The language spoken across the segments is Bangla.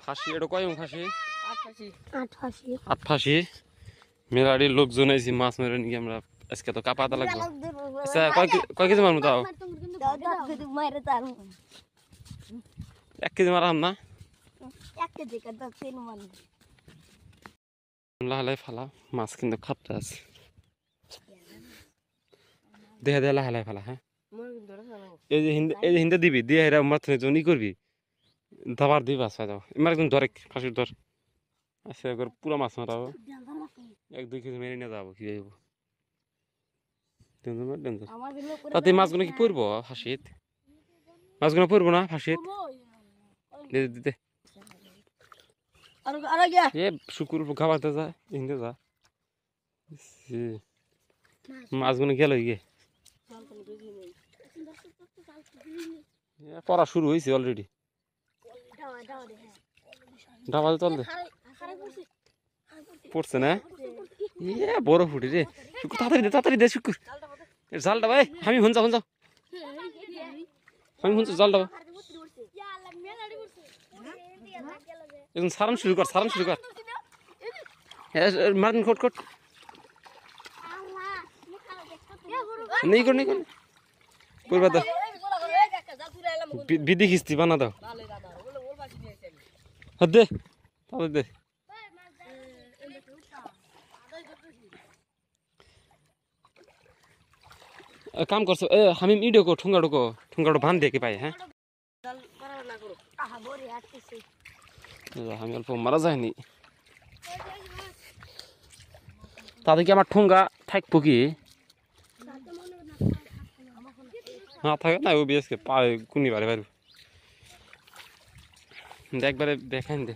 ফাঁসি এটা কয়ম ফাঁসি আট ফাঁসি মেলাড়ি লোকজন আইছি মাছ মেরে নিয়ে আমরা আজকে তো কাপাতা লাগবে আচ্ছা কয় কেজি মারবো তাও 1 কেজি মারাম না লাহালাই ফালা মাছ কিন্তু খাপতে আছে দেহে দেহে লাহালাই ফালা হ্যাঁ এই যে হিন্দে দিবি দিয়ে এরা মাছ ই করবি দাবার দিবি বাস যাও এমার একদম ধরে ফাঁসির ধর আচ্ছা একবার পুরা মাছ মারাবো 1-2 কেজি মেরে নিয়ে যাবো কি যাইব তাতে মাছগুলো কি পড়বো ফাঁসিত মাছগুলো পড়বো না ফাঁসিত দিতে এ শুকুর খাবারতে যা হিন্দে যা মাছগুলো গেল গিয়ে পড়া শুরু হয়েছে অলরেডি ডাবা চল দে পড়ছে না এ বড় ফুটি রে শুকুর তাড়াতাড়ি দে শুকুর জালটা ভাই আমি হন যাও আমি হন জালটা এখন সারাম শুরু কর মার্কিন খট নেই কর করবা দাও বিধি খিস্তি বানা দাও দে তাহলে দে কাম করছো এ আমি ইডো কো ঠুঙ্গাড়ো বান দিয়ে পাই হ্যাঁ আমি অল্প মারা যায়নি তাদের কি আমার ঠুঙ্গা থাকবো কি না থাকে না ও বিএসকে পায় কুনি বারে পারবো একবারে দেখাইন দে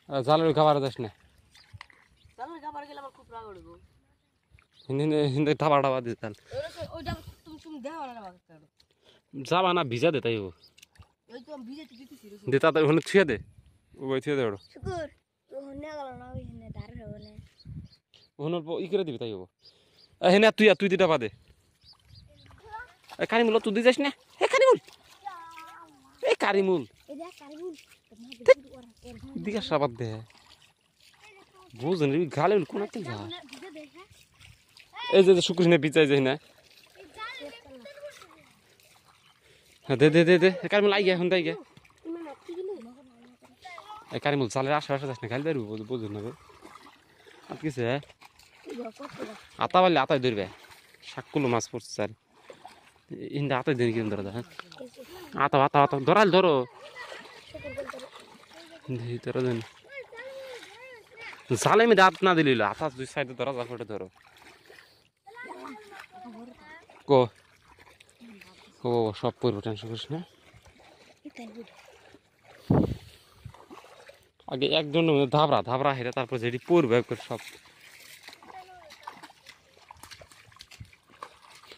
জালের খাবার যাস না হিন্দে ধাবা দিয়ে জাল যাবা না ভিজা দে তাই ও দে তাড়াতাড়ি ওখানে ছুঁয়ে দে ওই ছুঁয়ে দে ওটা ওখানে ই করে দিবি তাই ও হেনে তুই দিটা বাদে কারিমুল তুই দিয়ে যাস না কারিমুল দিকে সাবাদ দে বুঝলেন গালে কোন একটা যা এই যে শুকুর না বিচাই যাই না দে কারিমুল আই গিয়া এখন তাই গিয়া কারিমুল চালের আশেপাশে যাস না খালি পারবো বুঝুন না আর কিছু আতা পারলে আতাই ধরবে শাকগুলো মাছ পড়ছে আর ইন্দা আতাই ধরি কিরম ধরা হ্যাঁ আতা ধরাল ধরো ধরো দেন জালে আমি দাঁত না দিলিল আতা দুই সাইডে ধরা যা করে ধরো ও সব পড়বো টেনশন করিস না আগে একজন ধাবরা হেরে তারপর যেটি পড়বে সব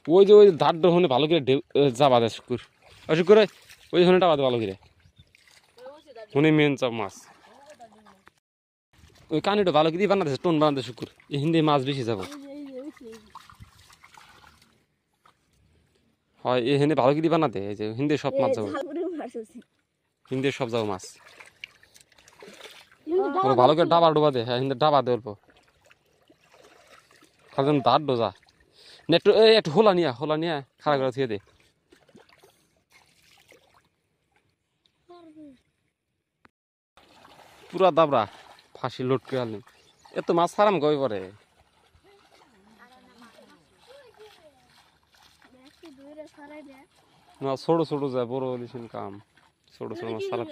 ওই যে ধার হনে ভালো করে যাবা দেয় শুকুর ওই হনেটা বাদে ভালো করে হনে মেন চাপ মাছ ওই কানিটা ভালো করে বানাতে টোন বানাতে শুকুর এই হিন্দি মাছ বেশি যাবো হয় এই হিন্দি ভালো করে বানাতে এই যে হিন্দি সব মাছ যাবো হিন্দি সব যাবো মাছ ভালো করে ডাবা ডোবা দে হ্যাঁ হিন্দি ডাবা দে অল্প খালি দাঁত ডোজা একটু হোলা নিয়া খাড়া করে থিয়ে দে পুরা দাবরা ফাঁসি লোড করে আনলি এত মাছ ছাড়াম গই পরে না ছোট যায় বড় হলিস কাম ছোট মাছ ছাড়া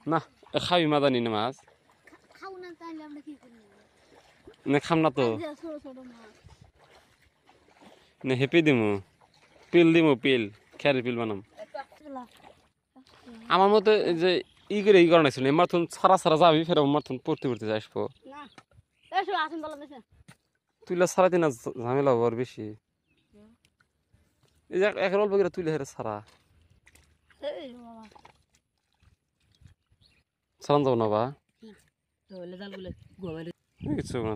না খাবি মাদানি না মাছ না খাম না তো না হেপে দিমু পিল খেয়ারের পিল বানাম আমার মতে যে ই করে নাছিল মারথন ছাড়া যাবি ফের মারথন পড়তে যাইসবো তুইলা ছাড়া দিন ঝামেলা হবো আর বেশি এই যে এক অল্প করে তুইলে হেরে ছাড়া ছাড়ান যাবো না বা কিছু না